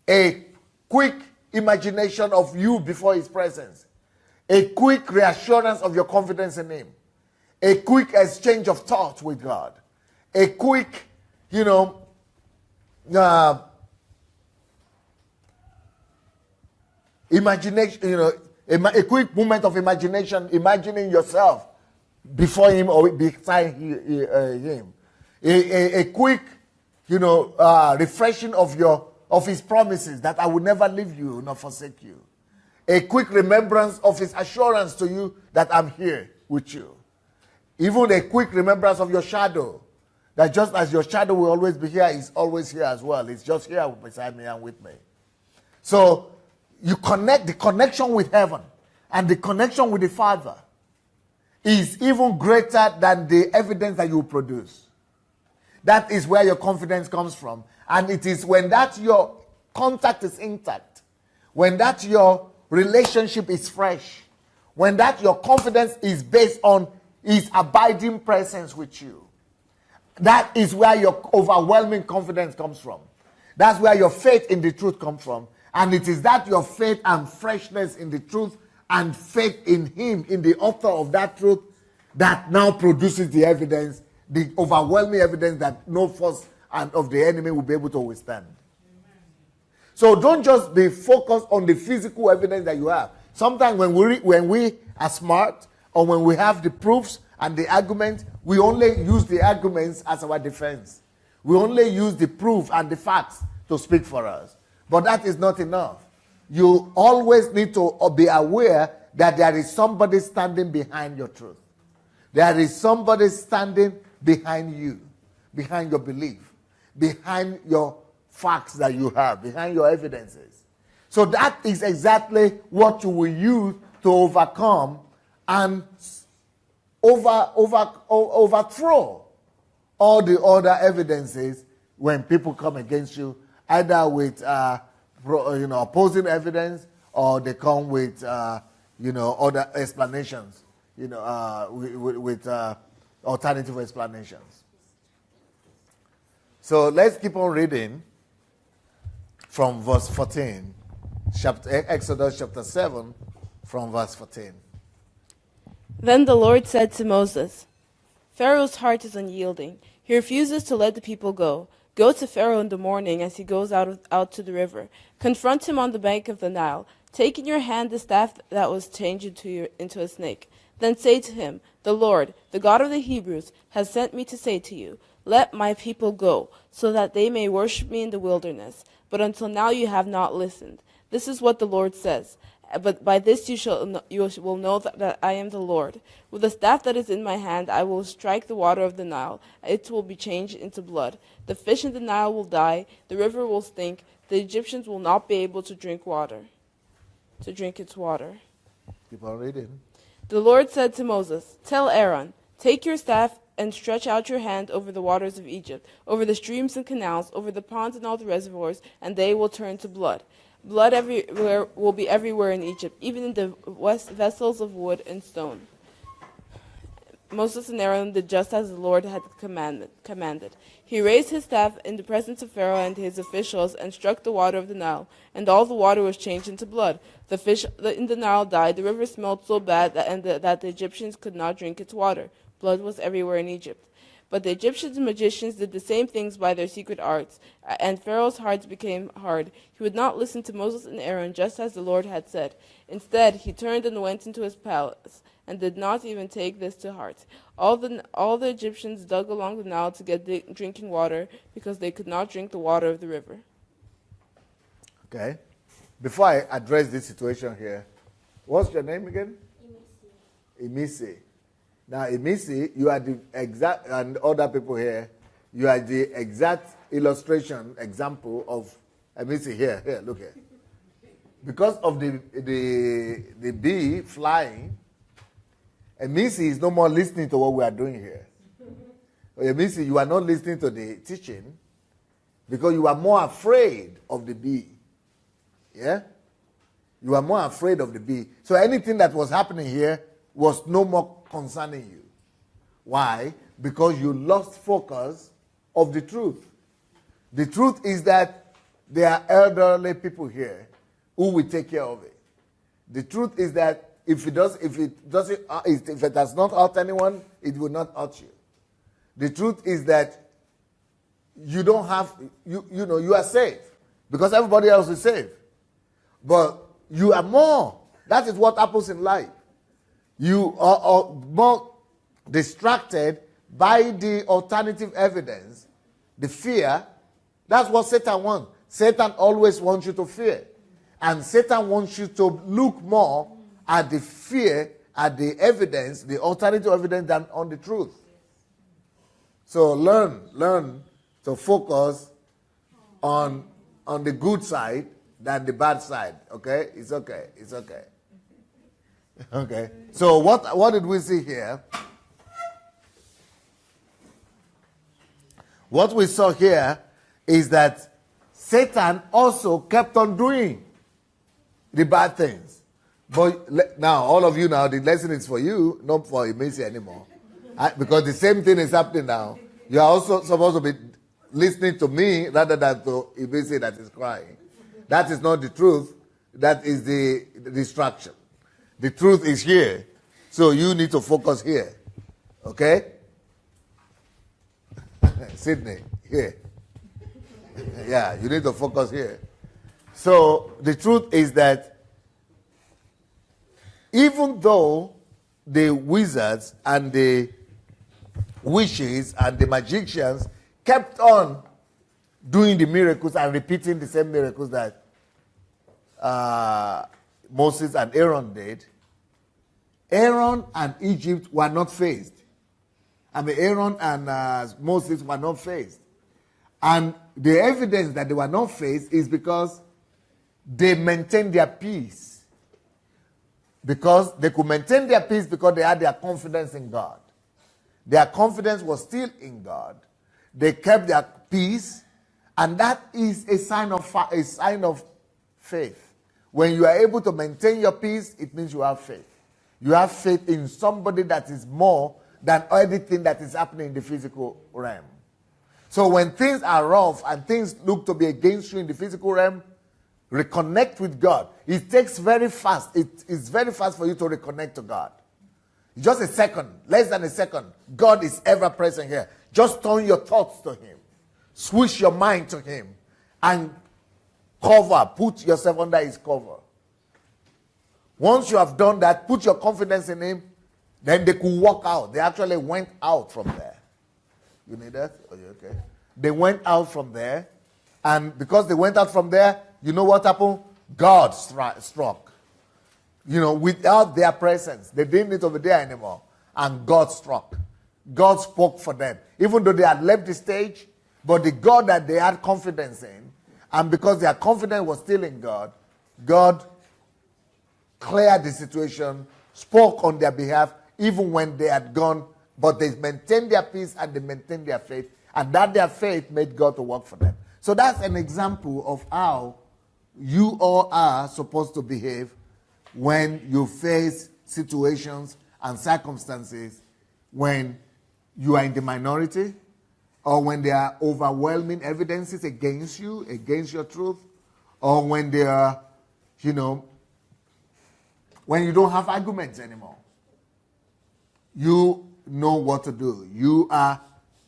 a quick imagination of you before his presence, a quick reassurance of your confidence in him, a quick exchange of thoughts with God, a quick, imagination, a quick moment of imagination, imagining yourself before him or beside him, a quick, refreshing of his promises that I will never leave you nor forsake you. A quick remembrance of his assurance to you that I'm here with you. Even a quick remembrance of your shadow, that just as your shadow will always be here, he's always here as well. It's just here beside me and with me. So you connect, the connection with heaven and the connection with the Father is even greater than the evidence that you produce. That is where your confidence comes from. And it is when that your contact is intact, when that your relationship is fresh, when that your confidence is based on his abiding presence with you. That is where your overwhelming confidence comes from. That's where your faith in the truth comes from. And it is that your faith and freshness in the truth and faith in him, in the author of that truth, that now produces the evidence, the overwhelming evidence that no force of the enemy will be able to withstand. So don't just be focused on the physical evidence that you have. Sometimes when we are smart, or when we have the proofs and the arguments, we only use the arguments as our defense. We only use the proof and the facts to speak for us. But that is not enough. You always need to be aware that there is somebody standing behind your truth. There is somebody standing behind you, behind your belief, behind your facts that you have, behind your evidences. So that is exactly what you will use to overcome and overthrow all the other evidences when people come against you, either with opposing evidence, or they come with other explanations, with alternative explanations. So let's keep on reading from verse 14, Exodus chapter 7, from verse 14. Then the Lord said to Moses, Pharaoh's heart is unyielding. He refuses to let the people go. Go to Pharaoh in the morning as he goes out to the river. Confront him on the bank of the Nile. Take in your hand the staff that was changed into a snake. Then say to him, The Lord, the God of the Hebrews, has sent me to say to you, Let my people go, so that they may worship me in the wilderness. But until now you have not listened. This is what the Lord says. But by this you will know that I am the Lord. With the staff that is in my hand, I will strike the water of the Nile. It will be changed into blood. The fish in the Nile will die. The river will stink. The Egyptians will not be able to drink its water. Keep on reading. The Lord said to Moses, "Tell Aaron, take your staff and stretch out your hand over the waters of Egypt, over the streams and canals, over the ponds and all the reservoirs, and they will turn to blood. Blood everywhere will be everywhere in Egypt, even in the vessels of wood and stone." Moses and Aaron did just as the Lord had commanded. He raised his staff in the presence of Pharaoh and his officials and struck the water of the Nile, and all the water was changed into blood. The fish in the Nile died. The river smelled so bad that the Egyptians could not drink its water. Blood was everywhere in Egypt. But the Egyptians and magicians did the same things by their secret arts, and Pharaoh's heart became hard. He would not listen to Moses and Aaron, just as the Lord had said. Instead, he turned and went into his palace, and did not even take this to heart. All the Egyptians dug along the Nile to get drinking water, because they could not drink the water of the river. Okay. Before I address this situation here, what's your name again? Imisi. Now, Imisi, you are the exact, and other people here, you are the exact example of Imisi here. Here, look here. Because of the bee flying, Imisi is no more listening to what we are doing here. Imisi, you are not listening to the teaching because you are more afraid of the bee. Yeah? You are more afraid of the bee. So anything that was happening here was no more concerning you. Why? Because you lost focus of the truth. The truth is that there are elderly people here who will take care of it. The truth is that if it does not hurt anyone, it will not hurt you. The truth is that you don't have, you are safe because everybody else is safe. But you are more. That is what happens in life. You are more distracted by the alternative evidence, the fear. That's what Satan wants. Satan always wants you to fear. And Satan wants you to look more at the fear, at the evidence, the alternative evidence than on the truth. So learn to focus on the good side than the bad side. Okay? It's okay. It's okay. Okay. So what did we see here? What we saw here is that Satan also kept on doing the bad things. But now, all of you now, the lesson is for you, not for Imesi anymore. Because the same thing is happening now. You are also supposed to be listening to me rather than to Imesi that is crying. That is not the truth. That is the distraction. The truth is here. So you need to focus here. Okay? Sydney, here. Yeah, you need to focus here. So the truth is that even though the wizards and the witches and the magicians kept on doing the miracles and repeating the same miracles that Moses and Aaron did, Aaron and Egypt were not phased. I mean, Aaron and Moses were not phased. And the evidence that they were not phased is because they maintained their peace. Because they could maintain their peace because they had their confidence in God. Their confidence was still in God. They kept their peace, and that is a sign of faith. When you are able to maintain your peace, it means you have faith. You have faith in somebody that is more than anything that is happening in the physical realm. So when things are rough and things look to be against you in the physical realm, reconnect with God. It takes very fast. It's very fast for you to reconnect to God. Just a second, less than a second. God is ever present here. Just turn your thoughts to Him. Switch your mind to Him. And put yourself under His cover. Once you have done that, put your confidence in Him, then they could walk out. They actually went out from there. You need that? Are you okay? They went out from there. And because they went out from there, you know what happened? God struck. without their presence. They didn't need to be there anymore. And God struck. God spoke for them. Even though they had left the stage, but the God that they had confidence in, and because their confidence was still in God, God cleared the situation, spoke on their behalf, even when they had gone, but they maintained their peace and they maintained their faith, and that their faith made God to work for them. So that's an example of how you all are supposed to behave when you face situations and circumstances when you are in the minority, or when there are overwhelming evidences against you, against your truth, or when there are, when you don't have arguments anymore. You know what to do. You are,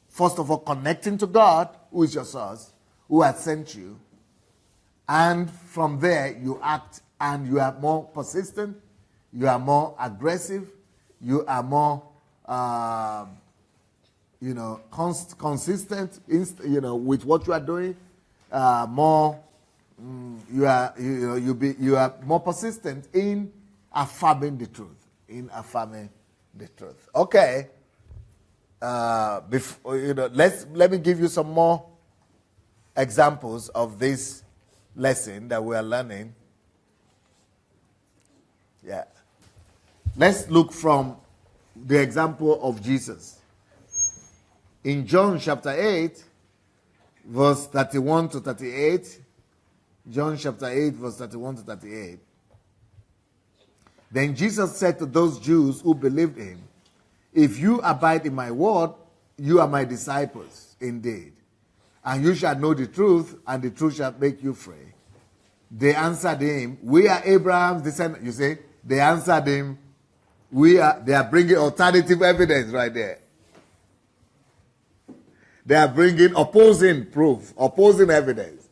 first of all, connecting to God, who is your source, who has sent you. And from there, you act, and you are more persistent, you are more aggressive, you are more, consistent, with what you are doing. You are more persistent in affirming the truth. Okay. Let me give you some more examples of this lesson that we are learning. Yeah. Let's look from the example of Jesus. In John chapter 8, verse 31 to 38, John chapter 8, verse 31 to 38. Then Jesus said to those Jews who believed him, "If you abide in my word, you are my disciples indeed. And you shall know the truth, and the truth shall make you free." They answered him, "We are Abraham's descendants." You see, they answered him, they are bringing alternative evidence right there. They are bringing opposing proof, opposing evidence.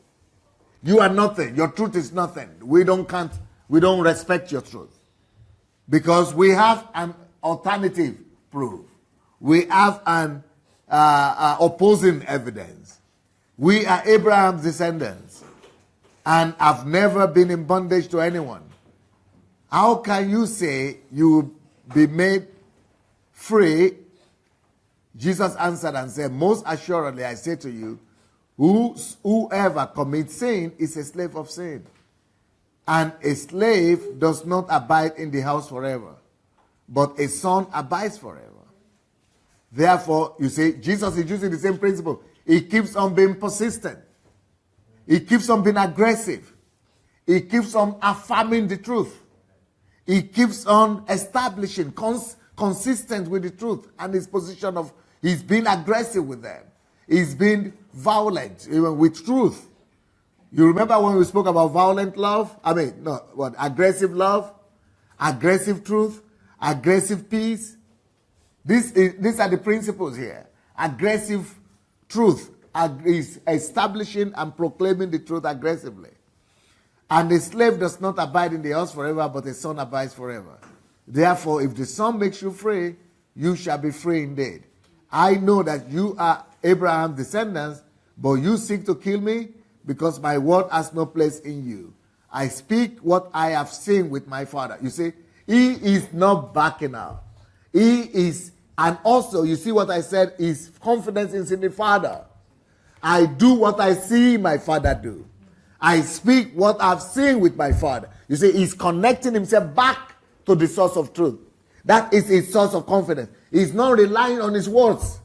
You are nothing. Your truth is nothing. We don't respect your truth. Because we have an alternative proof. We have an opposing evidence. We are Abraham's descendants and have never been in bondage to anyone. How can you say you will be made free? Jesus answered and said, "Most assuredly I say to you, whoever commits sin is a slave of sin. And a slave does not abide in the house forever, but a son abides forever." Therefore, you see, Jesus is using the same principle. He keeps on being persistent. He keeps on being aggressive. He keeps on affirming the truth. He keeps on establishing, consistent with the truth and his position of, he's been aggressive with them. He's been violent, even with truth. You remember when we spoke about violent love? Aggressive love, aggressive truth, aggressive peace. These are the principles here. Aggressive truth is establishing and proclaiming the truth aggressively. And a slave does not abide in the house forever, but a son abides forever. Therefore, if the Son makes you free, you shall be free indeed. I know that you are Abraham's descendants, but you seek to kill me because my word has no place in you. I speak what I have seen with my Father. You see, he is not backing out. He is, and also, you see what I said, his confidence is in the Father. I do what I see my Father do. I speak what I've seen with my Father. You see, he's connecting himself back to the source of truth. That is his source of confidence. He's not relying on his words.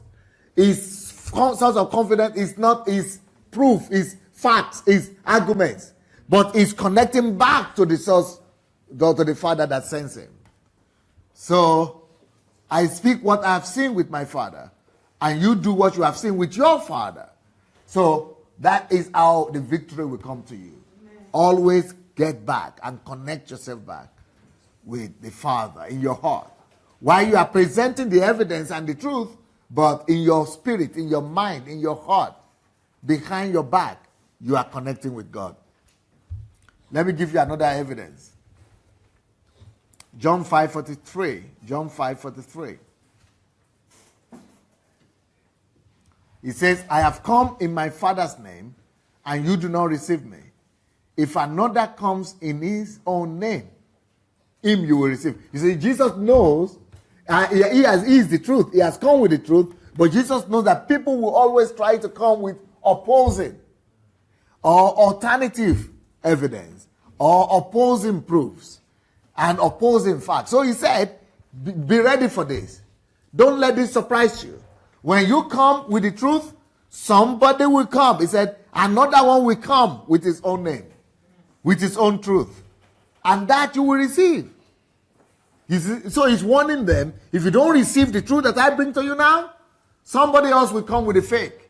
His source of confidence is not his proof, his facts, his arguments, but he's connecting back to the source, to the Father that sends him. So, I speak what I have seen with my Father, and you do what you have seen with your Father. So, that is how the victory will come to you. Amen. Always get back and connect yourself back with the Father in your heart. While you are presenting the evidence and the truth, but in your spirit, in your mind, in your heart, behind your back, you are connecting with God. Let me give you another evidence. John 5:43. John 5:43. He says, "I have come in my Father's name, and you do not receive me. If another comes in his own name, him you will receive. You see, Jesus knows, he is the truth. He has come with the truth, but Jesus knows that people will always try to come with opposing or alternative evidence or opposing proofs and opposing facts. So he said, be ready for this. Don't let this surprise you. When you come with the truth, somebody will come. He said, another one will come with his own name, with his own truth. And that you will receive. So he's warning them, if you don't receive the truth that I bring to you now, somebody else will come with the fake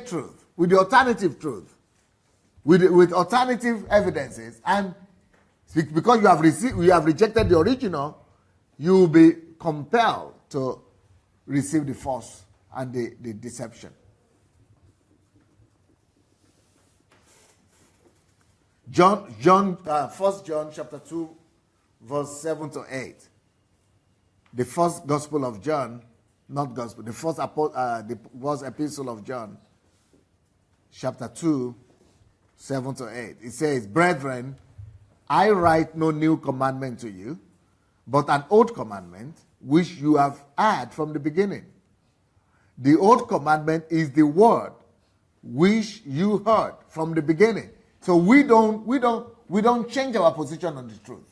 truth, with the alternative truth, with alternative evidences. And because you have rejected the original, you will be compelled to receive the false and the deception. First John chapter 2, verse 7 to 8. The first gospel of John, not gospel, the first epistle of John, chapter 2, 7 to 8. It says, Brethren, I write no new commandment to you, but an old commandment which you have had from the beginning. The old commandment is the word which you heard from the beginning. So we don't change our position on the truth.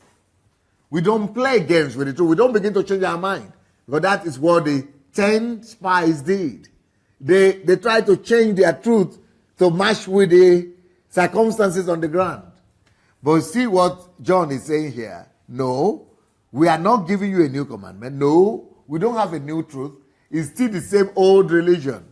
We don't play games with the truth. We don't begin to change our mind. Because that is what the 10 spies did. They tried to change their truth to match with the circumstances on the ground. But see what John is saying here. No, we are not giving you a new commandment. No, we don't have a new truth. It's still the same old religion.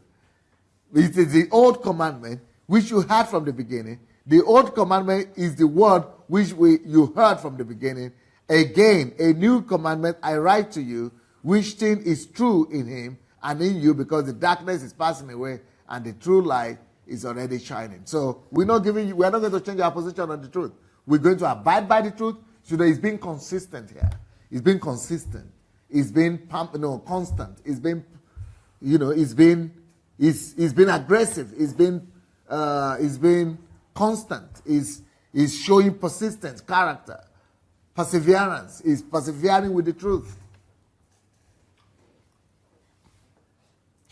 It is the old commandment which you heard from the beginning. The old commandment is the word which you heard from the beginning. Again, a new commandment I write to you, which thing is true in him and in you, because the darkness is passing away and the true light is already shining. So we're not going to change our position on the truth. We're going to abide by the truth. So that it's being consistent here. It's been consistent. It's been constant. It's been, it's been aggressive. It's been constant. It's showing persistence, character, perseverance. It's persevering with the truth.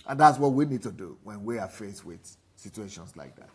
And that's what we need to do when we are faced with situations like that.